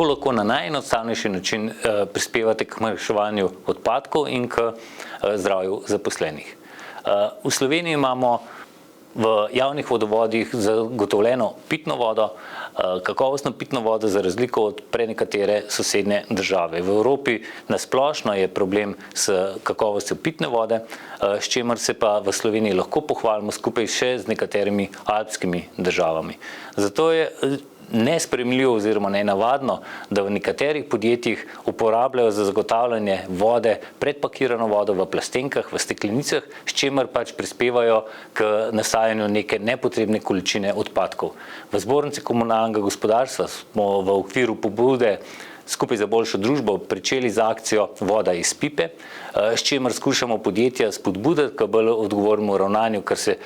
kako lahko na najenostavnejši način prispevate k zmanjševanju odpadkov in k zdravju zaposlenih. V Sloveniji imamo v javnih vodovodih zagotovljeno pitno vodo, kakovostno pitno vodo za razliko od prenekatere sosednje države. V Evropi nasplošno je problem s kakovostjo pitne vode, s čimer se pa v Sloveniji lahko pohvalimo skupaj še z nekaterimi alpskimi državami. Zato je nesprejemljivo oziroma nenavadno, da v nekaterih podjetjih uporabljajo za zagotavljanje vode predpakirano vodo v plastenkah, v steklenicah, s čimer pač prispevajo k nastajanju neke nepotrebne količine odpadkov. V Zbornici komunalnega gospodarstva smo v okviru pobude Skupaj za boljšo družbo pričeli z akcijo Voda iz pipe, s čimer skušamo podjetja spodbuditi k bolj odgovornemu ravnanju, kar se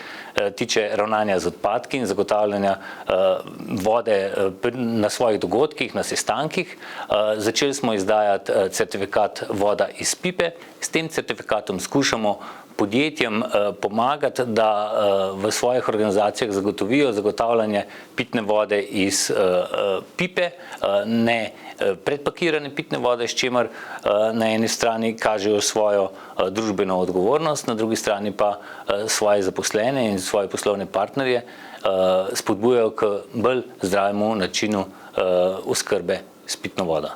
tiče ravnanja z odpadki in zagotavljanja vode na svojih dogodkih, na sestankih. Začeli smo izdajati certifikat Voda iz pipe. S tem certifikatom skušamo podjetjem pomagati, da v svojih organizacijah zagotovijo zagotavljanje pitne vode iz pipe, ne predpakirane pitne vode, s čimer na eni strani kažejo svojo družbeno odgovornost, na drugi strani pa svoje zaposlene in svoje poslovne partnerje spodbujajo k bolj zdravemu načinu oskrbe s pitno vodo.